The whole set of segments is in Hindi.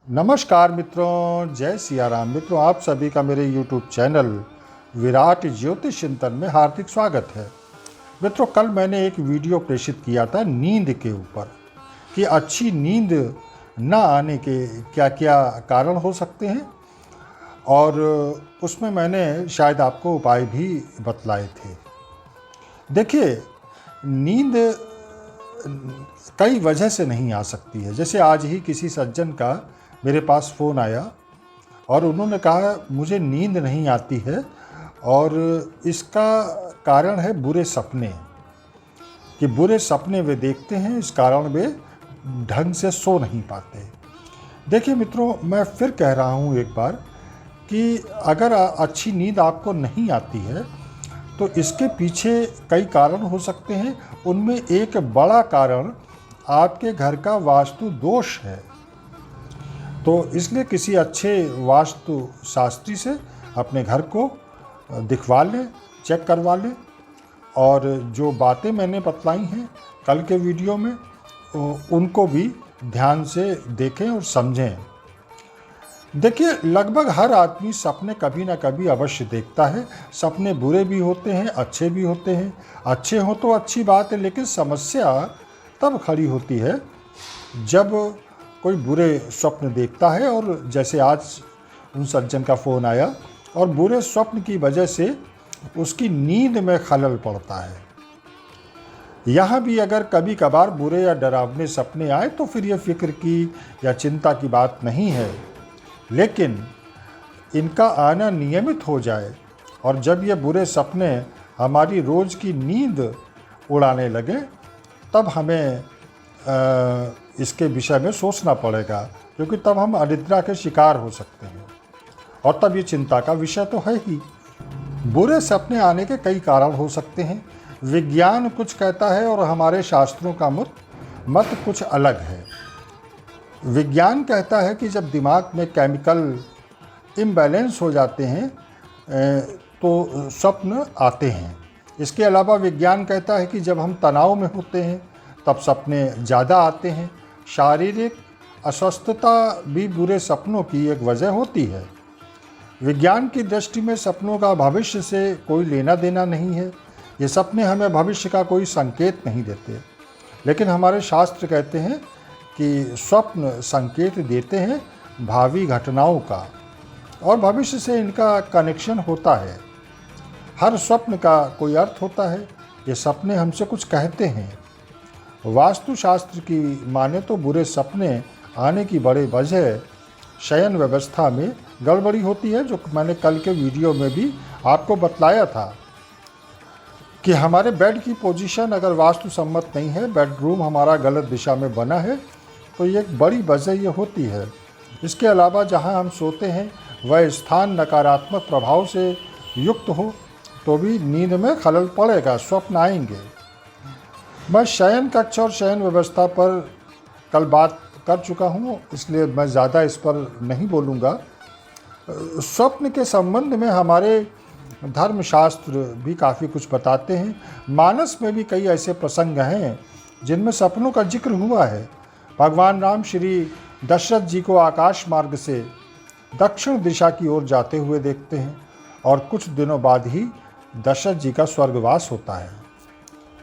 नमस्कार मित्रों, जय सिया राम। मित्रों, आप सभी का मेरे YouTube चैनल विराट ज्योतिष चिंतन में हार्दिक स्वागत है। मित्रों, कल मैंने एक वीडियो प्रेषित किया था नींद के ऊपर कि अच्छी नींद न आने के क्या क्या कारण हो सकते हैं, और उसमें मैंने शायद आपको उपाय भी बतलाए थे। देखिए, नींद कई वजह से नहीं आ सकती है। जैसे आज ही किसी सज्जन का मेरे पास फ़ोन आया और उन्होंने कहा मुझे नींद नहीं आती है और इसका कारण है बुरे सपने, कि बुरे सपने वे देखते हैं, इस कारण वे ढंग से सो नहीं पाते। देखिए मित्रों, मैं फिर कह रहा हूँ एक बार कि अगर अच्छी नींद आपको नहीं आती है तो इसके पीछे कई कारण हो सकते हैं। उनमें एक बड़ा कारण आपके घर का वास्तु दोष है। तो इसलिए किसी अच्छे वास्तु शास्त्री से अपने घर को दिखवा लें, चेक करवा लें, और जो बातें मैंने बतलाई हैं कल के वीडियो में उनको भी ध्यान से देखें और समझें। देखिए, लगभग हर आदमी सपने कभी ना कभी अवश्य देखता है। सपने बुरे भी होते हैं, अच्छे भी होते हैं। अच्छे हों तो अच्छी बात है, लेकिन समस्या तब खड़ी होती है जब कोई बुरे स्वप्न देखता है। और जैसे आज उन सज्जन का फ़ोन आया और बुरे स्वप्न की वजह से उसकी नींद में खलल पड़ता है। यहाँ भी अगर कभी कभार बुरे या डरावने सपने आए तो फिर ये फिक्र की या चिंता की बात नहीं है, लेकिन इनका आना नियमित हो जाए और जब ये बुरे सपने हमारी रोज़ की नींद उड़ाने लगे तब हमें इसके विषय में सोचना पड़ेगा, क्योंकि तब हम अनिद्रा के शिकार हो सकते हैं और तब ये चिंता का विषय तो है ही। बुरे सपने आने के कई कारण हो सकते हैं। विज्ञान कुछ कहता है और हमारे शास्त्रों का मत कुछ अलग है। विज्ञान कहता है कि जब दिमाग में केमिकल इम्बैलेंस हो जाते हैं तो स्वप्न आते हैं। इसके अलावा विज्ञान कहता है कि जब हम तनाव में होते हैं तब सपने ज़्यादा आते हैं। शारीरिक अस्वस्थता भी बुरे सपनों की एक वजह होती है। विज्ञान की दृष्टि में सपनों का भविष्य से कोई लेना देना नहीं है। ये सपने हमें भविष्य का कोई संकेत नहीं देते, लेकिन हमारे शास्त्र कहते हैं कि स्वप्न संकेत देते हैं भावी घटनाओं का, और भविष्य से इनका कनेक्शन होता है। हर स्वप्न का कोई अर्थ होता है। ये सपने हमसे कुछ कहते हैं। वास्तुशास्त्र की माने तो बुरे सपने आने की बड़ी वजह शयन व्यवस्था में गड़बड़ी होती है, जो मैंने कल के वीडियो में भी आपको बतलाया था कि हमारे बेड की पोजीशन अगर वास्तु सम्मत नहीं है, बेडरूम हमारा गलत दिशा में बना है, तो ये एक बड़ी वजह ये होती है। इसके अलावा जहां हम सोते हैं वह स्थान नकारात्मक प्रभाव से युक्त हो तो भी नींद में खलल पड़ेगा, स्वप्न आएंगे। मैं शयन कक्ष और शयन व्यवस्था पर कल बात कर चुका हूँ, इसलिए मैं ज़्यादा इस पर नहीं बोलूँगा। स्वप्न के संबंध में हमारे धर्मशास्त्र भी काफ़ी कुछ बताते हैं। मानस में भी कई ऐसे प्रसंग हैं जिनमें सपनों का जिक्र हुआ है। भगवान राम श्री दशरथ जी को आकाश मार्ग से दक्षिण दिशा की ओर जाते हुए देखते हैं और कुछ दिनों बाद ही दशरथ जी का स्वर्गवास होता है।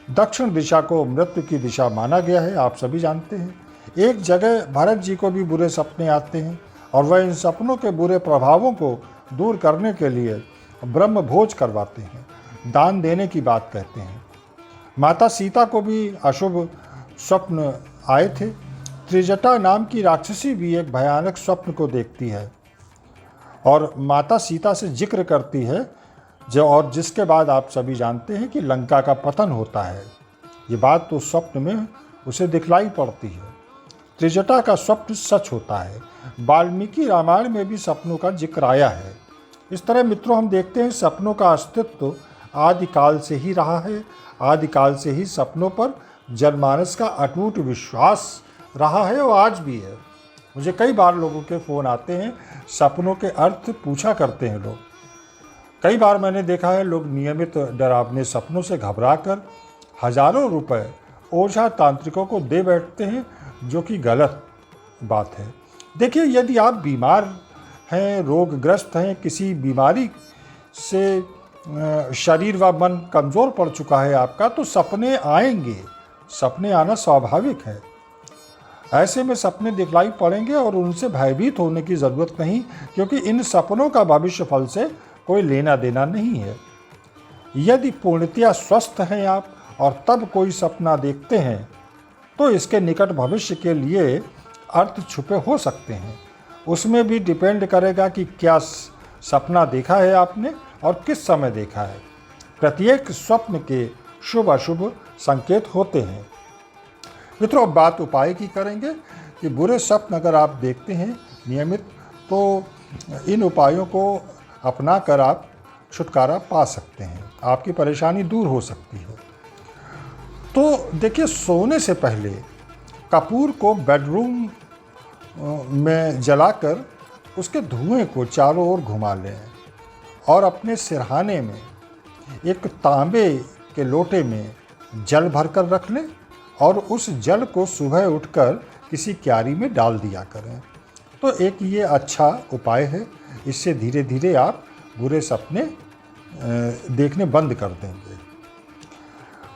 दक्षिण दिशा को मृत्यु की दिशा माना गया है, आप सभी जानते हैं। एक जगह भरत जी को भी बुरे सपने आते हैं और वह इन सपनों के बुरे प्रभावों को दूर करने के लिए ब्रह्म भोज करवाते हैं, दान देने की बात कहते हैं। माता सीता को भी अशुभ स्वप्न आए थे। त्रिजटा नाम की राक्षसी भी एक भयानक स्वप्न को देखती है और माता सीता से जिक्र करती है, और जिसके बाद आप सभी जानते हैं कि लंका का पतन होता है। ये बात तो स्वप्न में उसे दिखलाई पड़ती है। त्रिजटा का स्वप्न सच होता है। वाल्मीकि रामायण में भी सपनों का जिक्र आया है। इस तरह मित्रों, हम देखते हैं सपनों का अस्तित्व आदिकाल से ही रहा है। आदिकाल से ही सपनों पर जनमानस का अटूट विश्वास रहा है और आज भी है। मुझे कई बार लोगों के फ़ोन आते हैं, सपनों के अर्थ पूछा करते हैं लोग। कई बार मैंने देखा है लोग नियमित डरावने सपनों से घबराकर हजारों रुपए ओझा तांत्रिकों को दे बैठते हैं, जो कि गलत बात है। देखिए, यदि आप बीमार हैं, रोगग्रस्त हैं, किसी बीमारी से शरीर व मन कमज़ोर पड़ चुका है आपका, तो सपने आएंगे। सपने आना स्वाभाविक है। ऐसे में सपने दिखलाई पड़ेंगे और उनसे भयभीत होने की ज़रूरत नहीं, क्योंकि इन सपनों का भविष्य फल से कोई लेना देना नहीं है। यदि पूर्णतया स्वस्थ हैं आप और तब कोई सपना देखते हैं, तो इसके निकट भविष्य के लिए अर्थ छुपे हो सकते हैं। उसमें भी डिपेंड करेगा कि क्या सपना देखा है आपने और किस समय देखा है। प्रत्येक स्वप्न के शुभ अशुभ संकेत होते हैं। मित्रों, अब बात उपाय की करेंगे कि बुरे स्वप्न अगर आप देखते हैं नियमित, तो इन उपायों को अपना कर आप छुटकारा पा सकते हैं, आपकी परेशानी दूर हो सकती है। तो देखिए, सोने से पहले कपूर को बेडरूम में जलाकर उसके धुएं को चारों ओर घुमा लें और अपने सिरहाने में एक तांबे के लोटे में जल भरकर रख लें और उस जल को सुबह उठकर किसी क्यारी में डाल दिया करें। तो एक ये अच्छा उपाय है। इससे धीरे धीरे आप बुरे सपने देखने बंद कर देंगे।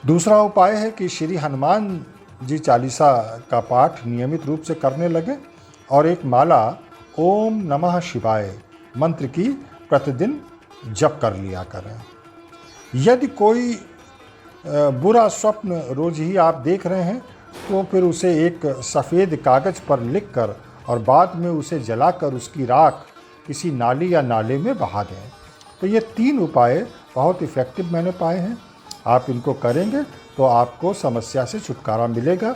दूसरा उपाय है कि श्री हनुमान जी चालीसा का पाठ नियमित रूप से करने लगे और एक माला ओम नमः शिवाय मंत्र की प्रतिदिन जप कर लिया करें। यदि कोई बुरा स्वप्न रोज ही आप देख रहे हैं, तो फिर उसे एक सफ़ेद कागज़ पर लिखकर और बाद में उसे जलाकर उसकी राख किसी नाली या नाले में बहा दें। तो ये 3 उपाय बहुत इफ़ेक्टिव मैंने पाए हैं। आप इनको करेंगे तो आपको समस्या से छुटकारा मिलेगा।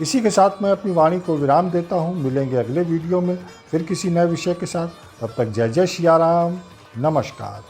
इसी के साथ मैं अपनी वाणी को विराम देता हूँ। मिलेंगे अगले वीडियो में फिर किसी नए विषय के साथ। तब तक जय जय सिया राम, नमस्कार।